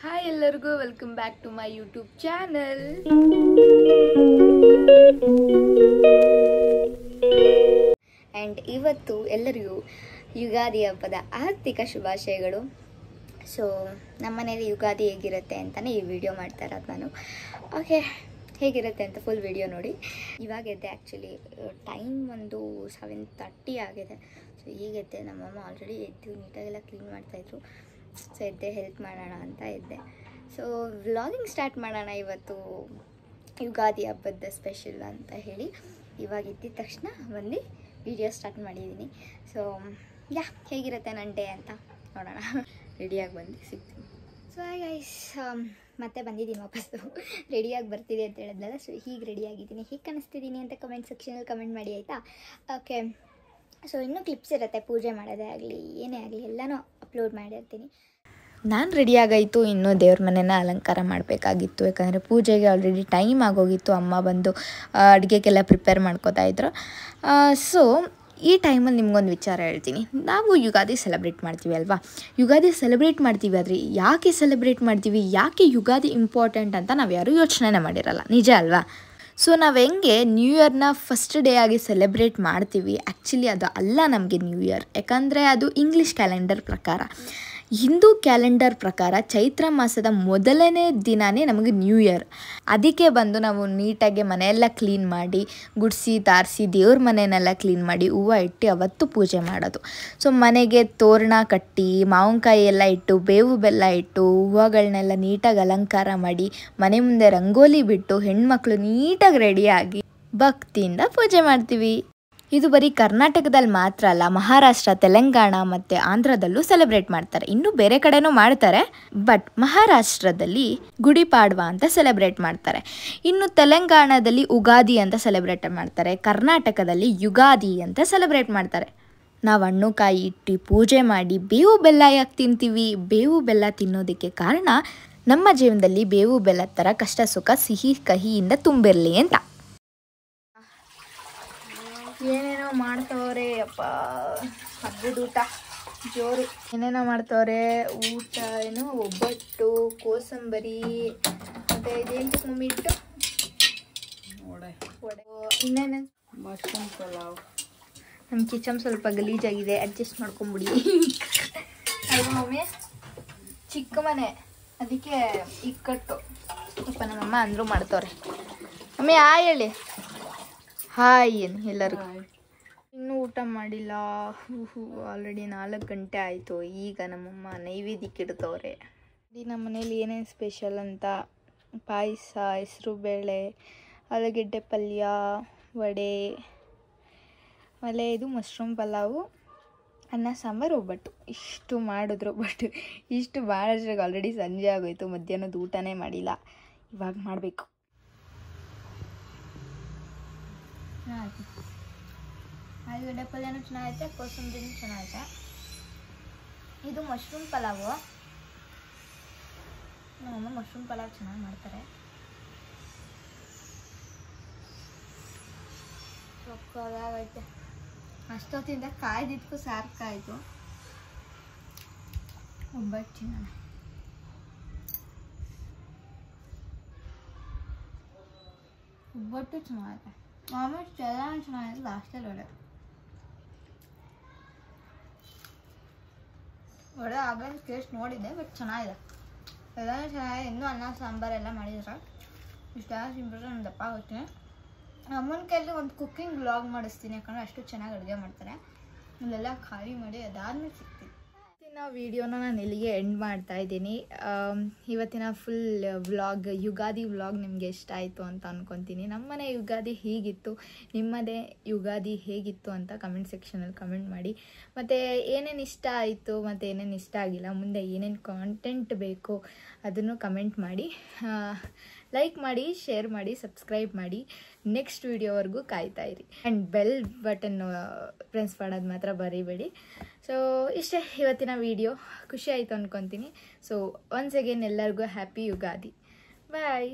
Hi ಎಲ್ಲರಿಗೂ welcome back to my YouTube channel. And ಇವತ್ತು ಎಲ್ಲರಿಗೂ ಯುಗಾದಿ ಹಬ್ಬದ ಆರ್ಥಿಕ ಶುಭಾಶಯಗಳು. ಸೊ ನಮ್ಮನೇಲಿ ಯುಗಾದಿ ಹೇಗಿರುತ್ತೆ ಅಂತಲೇ ಈ ವಿಡಿಯೋ ಮಾಡ್ತಾ ಇರೋದು ನಾನು. ಓಕೆ, ಹೇಗಿರುತ್ತೆ ಅಂತ ಫುಲ್ ವಿಡಿಯೋ ನೋಡಿ. ಇವಾಗ ಎದ್ದೆ, ಆ್ಯಕ್ಚುಲಿ ಟೈಮ್ ಒಂದು 7:30 ಆಗಿದೆ. ಸೊ ಈಗೆದ್ದೆ, ನಮ್ಮಮ್ಮ ಆಲ್ರೆಡಿ ಎದ್ದು ನೀಟಾಗೆಲ್ಲ ಕ್ಲೀನ್ ಮಾಡ್ತಾಯಿದ್ರು. ಸೊ ಎದ್ದೆ, ಹೆಲ್ಪ್ ಮಾಡೋಣ ಅಂತ ಇದ್ದೆ. ಸೊ ವ್ಲಾಗಿಂಗ್ ಸ್ಟಾರ್ಟ್ ಮಾಡೋಣ ಇವತ್ತು, ಯುಗಾದಿ ಹಬ್ಬದ ಸ್ಪೆಷಲ್ ಅಂತ ಹೇಳಿ ಇವಾಗ ಎದ್ದಿದ ತಕ್ಷಣ ಬಂದು ವಿಡಿಯೋ ಸ್ಟಾರ್ಟ್ ಮಾಡಿದ್ದೀನಿ. ಸೊ ಹೇಗಿರುತ್ತೆ ನನ್ನ ಡೇ ಅಂತ ನೋಡೋಣ. ರೆಡಿಯಾಗಿ ಬಂದು ಸಿಗ್ತೀನಿ. ಸೊ ಗೈಸ್, ಮತ್ತೆ ಬಂದಿದ್ದೀನಿ ವಾಪಸ್ಸು. ರೆಡಿಯಾಗಿ ಬರ್ತಿದೆ ಅಂತ ಹೇಳಿದ್ನಲ್ಲ. ಸೊ ಹೀಗೆ ರೆಡಿಯಾಗಿದ್ದೀನಿ. ಹೇಗೆ ಕಾಣಿಸ್ತಿದ್ದೀನಿ ಅಂತ ಕಮೆಂಟ್ ಸೆಕ್ಷನಲ್ಲಿ ಕಮೆಂಟ್ ಮಾಡಿ, ಆಯಿತಾ? ಓಕೆ. ಸೊ ಇನ್ನೂ ಕ್ಲಿಪ್ಸ್ ಇರುತ್ತೆ, ಪೂಜೆ ಮಾಡೋದೇ ಆಗಲಿ ಏನೇ ಆಗಲಿ ಎಲ್ಲನೂ ಅಪ್ಲೋಡ್ ಮಾಡಿರ್ತೀನಿ. ನಾನು ರೆಡಿಯಾಗಾಯಿತು, ಇನ್ನೂ ದೇವ್ರ ಮನೆನ ಅಲಂಕಾರ ಮಾಡಬೇಕಾಗಿತ್ತು. ಯಾಕಂದರೆ ಪೂಜೆಗೆ ಆಲ್ರೆಡಿ ಟೈಮ್ ಆಗೋಗಿತ್ತು. ಅಮ್ಮ ಬಂದು ಅಡುಗೆಗೆಲ್ಲ ಪ್ರಿಪೇರ್ ಮಾಡ್ಕೋತಾಯಿದ್ರು. ಸೊ ಈ ಟೈಮಲ್ಲಿ ನಿಮ್ಗೊಂದು ವಿಚಾರ ಹೇಳ್ತೀನಿ. ನಾವು ಯುಗಾದಿ ಸೆಲೆಬ್ರೇಟ್ ಮಾಡ್ತೀವಿ ಅಲ್ವಾ? ಯುಗಾದಿ ಸೆಲೆಬ್ರೇಟ್ ಮಾಡ್ತೀವಿ, ಆದರೆ ಯಾಕೆ ಸೆಲೆಬ್ರೇಟ್ ಮಾಡ್ತೀವಿ, ಯಾಕೆ ಯುಗಾದಿ ಇಂಪಾರ್ಟೆಂಟ್ ಅಂತ ನಾವು ಯಾರೂ ಯೋಚನೆ ಮಾಡಿರಲ್ಲ, ನಿಜ ಅಲ್ವಾ? ಸೊ ನಾವು ಹೆಂಗೆ ನ್ಯೂ ಇಯರ್ನ ಫಸ್ಟ್ ಡೇ ಆಗಿ ಸೆಲೆಬ್ರೇಟ್ ಮಾಡ್ತೀವಿ, ಆ್ಯಕ್ಚುಲಿ ಅದು ಅಲ್ಲ ನಮಗೆ ನ್ಯೂ ಇಯರ್. ಯಾಕಂದರೆ ಅದು ಇಂಗ್ಲೀಷ್ ಕ್ಯಾಲೆಂಡರ್ ಪ್ರಕಾರ. ಹಿಂದೂ ಕ್ಯಾಲೆಂಡರ್ ಪ್ರಕಾರ ಚೈತ್ರ ಮಾಸದ ಮೊದಲನೇ ದಿನವೇ ನಮಗೆ ನ್ಯೂ ಇಯರ್. ಅದಕ್ಕೆ ಬಂದು ನಾವು ನೀಟಾಗಿ ಮನೆಯೆಲ್ಲ ಕ್ಲೀನ್ ಮಾಡಿ, ಗುಡಿಸಿ ತಾರಿಸಿ, ದೇವ್ರ ಮನೆಯನ್ನೆಲ್ಲ ಕ್ಲೀನ್ ಮಾಡಿ, ಹೂವು ಇಟ್ಟು ಅವತ್ತು ಪೂಜೆ ಮಾಡೋದು. ಸೊ ಮನೆಗೆ ತೋರಣ ಕಟ್ಟಿ, ಮಾವಿನಕಾಯಿ ಎಲ್ಲ ಇಟ್ಟು, ಬೇವು ಬೆಲ್ಲ ಇಟ್ಟು, ಹೂವುಗಳನ್ನೆಲ್ಲ ನೀಟಾಗಿ ಅಲಂಕಾರ ಮಾಡಿ, ಮನೆ ಮುಂದೆ ರಂಗೋಲಿ ಬಿಟ್ಟು, ಹೆಣ್ಮಕ್ಳು ನೀಟಾಗಿ ರೆಡಿಯಾಗಿ ಭಕ್ತಿಯಿಂದ ಪೂಜೆ ಮಾಡ್ತೀವಿ. ಇದು ಬರೀ ಕರ್ನಾಟಕದಲ್ಲಿ ಮಾತ್ರ ಅಲ್ಲ, ಮಹಾರಾಷ್ಟ್ರ, ತೆಲಂಗಾಣ ಮತ್ತು ಆಂಧ್ರದಲ್ಲೂ ಸೆಲೆಬ್ರೇಟ್ ಮಾಡ್ತಾರೆ. ಇನ್ನೂ ಬೇರೆ ಕಡೆನೂ ಮಾಡ್ತಾರೆ, ಬಟ್ ಮಹಾರಾಷ್ಟ್ರದಲ್ಲಿ ಗುಡಿ ಪಾಡ್ವಾ ಅಂತ ಸೆಲೆಬ್ರೇಟ್ ಮಾಡ್ತಾರೆ. ಇನ್ನು ತೆಲಂಗಾಣದಲ್ಲಿ ಉಗಾದಿ ಅಂತ ಸೆಲೆಬ್ರೇಟ್ ಮಾಡ್ತಾರೆ. ಕರ್ನಾಟಕದಲ್ಲಿ ಯುಗಾದಿ ಅಂತ ಸೆಲೆಬ್ರೇಟ್ ಮಾಡ್ತಾರೆ. ನಾವು ಹಣ್ಣು ಕಾಯಿ ಇಟ್ಟು ಪೂಜೆ ಮಾಡಿ ಬೇವು ಬೆಲ್ಲ ಯಾಕೆ ತಿಂತೀವಿ? ಬೇವು ಬೆಲ್ಲ ತಿನ್ನೋದಕ್ಕೆ ಕಾರಣ ನಮ್ಮ ಜೀವನದಲ್ಲಿ ಬೇವು ಬೆಲ್ಲದ ಥರ ಕಷ್ಟ ಸುಖ ಸಿಹಿ ಕಹಿಯಿಂದ ತುಂಬಿರಲಿ ಅಂತ. ಏನೇನೋ ಮಾಡ್ತವ್ರೆ ಅಪ್ಪ, ಹಬ್ಬದ ಊಟ ಜೋರು. ಏನೇನೋ ಮಾಡ್ತವ್ರೆ ಊಟ, ಏನೋ ಒಬ್ಬಟ್ಟು, ಕೋಸಂಬರಿ, ಮತ್ತು ಇದೇನು ಮಮ್ಮಿ ಇಟ್ಟು ವಡೆ, ಇನ್ನೇನು ಮಶ್ರೂಮ್ ಪಲಾವ್. ನಮ್ಮ ಕಿಚನ್ ಸ್ವಲ್ಪ ಗಲೀಜಾಗಿದೆ, ಅಡ್ಜಸ್ಟ್ ಮಾಡ್ಕೊಂಬಿಡಿ. ಅಲ್ವಾ ಮಮ್ಮಿ? ಚಿಕ್ಕ ಮನೆ, ಅದಕ್ಕೆ ಇಕ್ಕಟ್ಟು. ಸ್ವಲ್ಪ ನಮ್ಮಮ್ಮ ಅಂದರೂ ಮಾಡ್ತವ್ರೆ. ಮಮ್ಮಿ ಹಾಯ್ ಹೇಳಿ. ಹಾಯ್ ಏನು ಎಲ್ಲರಿಗೂ. ಇನ್ನೂ ಊಟ ಮಾಡಿಲ್ಲ, ಆಲ್ರೆಡಿ 4 ಗಂಟೆ ಆಯಿತು. ಈಗ ನಮ್ಮಮ್ಮ ನೈವೇದ್ಯಕ್ಕೆ ಇಡ್ತವ್ರೆ. ನಮ್ಮ ಮನೇಲಿ ಏನೇನು ಸ್ಪೆಷಲ್ ಅಂತ, ಪಾಯಸ, ಹೆಸರು ಬೇಳೆ, ಆಲೂಗೆಡ್ಡೆ ಪಲ್ಯ, ವಡೆ, ಆಮೇಲೆ ಇದು ಮಶ್ರೂಮ್ ಪಲಾವು, ಅನ್ನ ಸಾಂಬಾರು, ಒಬ್ಬಟ್ಟು. ಇಷ್ಟು ಮಾಡಿದ್ರು, ಬಟ್ ಇಷ್ಟು ಮಾಡೋದ್ರಾಗ ಆಲ್ರೆಡಿ ಸಂಜೆ ಆಗೋಯ್ತು. ಮಧ್ಯಾಹ್ನದ ಊಟನೇ ಮಾಡಿಲ್ಲ, ಇವಾಗ ಮಾಡಬೇಕು. ಆಲೂಗಡ್ಡೆ ಪಲ್ಯನೂ ಚೆನ್ನಾಗೈತೆ, ಕೋಸಂಬರಿನೂ ಚೆನ್ನಾಗೈತೆ. ಇದು ಮಶ್ರೂಮ್ ಪಲಾವು. ನಮ್ಮಮ್ಮ ಮಶ್ರೂಮ್ ಪಲಾವ್ ಚೆನ್ನಾಗಿ ಮಾಡ್ತಾರೆ. ಸೊಕ್ಕಾಗೈತೆ. ಅಷ್ಟೊತ್ತಿಂದ ಕಾಯ್ದಿದ್ಕು ಸಾಕಾಯಿತು. ಒಬ್ಬಟ್ಟು ನಾನು ಒಬ್ಬಟ್ಟು ಚೆನ್ನಾಗೈತೆ. ಆಲ್ಮೋಸ್ಟ್ ಎಲ್ಲ ಚೆನ್ನಾಗಿದೆ, ಲಾಸ್ಟಲ್ಲಿ ವಡೆ ಆಗಲ್ಲ ಟೇಸ್ಟ್ ನೋಡಿದ್ದೆ, ಬಟ್ ಚೆನ್ನಾಗಿದೆ, ಎಲ್ಲನೂ ಚೆನ್ನಾಗಿದೆ. ಇನ್ನೂ ಅನ್ನ ಸಾಂಬಾರೆಲ್ಲ ಮಾಡಿದ್ರೆ ಇಷ್ಟೆಲ್ಲ ಸಿಂಪಲ್ ಒಂದು ದಪ್ಪ ಆಗುತ್ತೆ. ಅಮ್ಮನ ಕೈಯಲ್ಲಿ ಒಂದು ಕುಕ್ಕಿಂಗ್ ವ್ಲಾಗ್ ಮಾಡಿಸ್ತೀನಿ, ಯಾಕಂದರೆ ಅಷ್ಟು ಚೆನ್ನಾಗಿ ಅಡುಗೆ ಮಾಡ್ತಾರೆ. ಇಲ್ಲೆಲ್ಲ ಖಾಲಿ ಮಾಡಿ ಅದಾದ್ಮೇಲೆ ಸಿಗ್ತೀನಿ. ಇವತ್ತಿನ ವೀಡಿಯೋನ ನಾನು ಇಲ್ಲಿಗೆ ಎಂಡ್ ಮಾಡ್ತಾ ಇದ್ದೀನಿ. ಇವತ್ತಿನ ಫುಲ್ ವ್ಲಾಗ್, ಯುಗಾದಿ ವ್ಲಾಗ್ ನಿಮಗೆ ಇಷ್ಟ ಆಯಿತು ಅಂತ ಅಂದ್ಕೊತೀನಿ. ನಮ್ಮನೆ ಯುಗಾದಿ ಹೇಗಿತ್ತು, ನಿಮ್ಮದೇ ಯುಗಾದಿ ಹೇಗಿತ್ತು ಅಂತ ಕಮೆಂಟ್ ಸೆಕ್ಷನಲ್ಲಿ ಕಮೆಂಟ್ ಮಾಡಿ. ಮತ್ತು ಏನೇನು ಇಷ್ಟ ಆಯಿತು ಮತ್ತು ಏನೇನು ಇಷ್ಟ ಆಗಿಲ್ಲ, ಮುಂದೆ ಏನೇನು ಕಾಂಟೆಂಟ್ ಬೇಕು ಅದನ್ನು ಕಮೆಂಟ್ ಮಾಡಿ, ಲೈಕ್ ಮಾಡಿ, ಶೇರ್ ಮಾಡಿ, ಸಬ್ಸ್ಕ್ರೈಬ್ ಮಾಡಿ. ನೆಕ್ಸ್ಟ್ ವೀಡಿಯೋವರೆಗೂ ಕಾಯ್ತಾಯಿರಿ. ಆ್ಯಂಡ್ ಬೆಲ್ ಬಟನ್ ಪ್ರೆಸ್ ಮಾಡೋದು ಮಾತ್ರ ಬರೀಬೇಡಿ. ಸೊ ಇಷ್ಟೇ ಇವತ್ತಿನ ವಿಡಿಯೋ. ಖುಷಿ ಆಯಿತು ಅಂದ್ಕೊತೀನಿ. ಸೊ ಒನ್ಸ್ ಅಗೇನ್ ಎಲ್ಲರಿಗೂ ಹ್ಯಾಪಿ ಯುಗಾದಿ. ಬಾಯ್.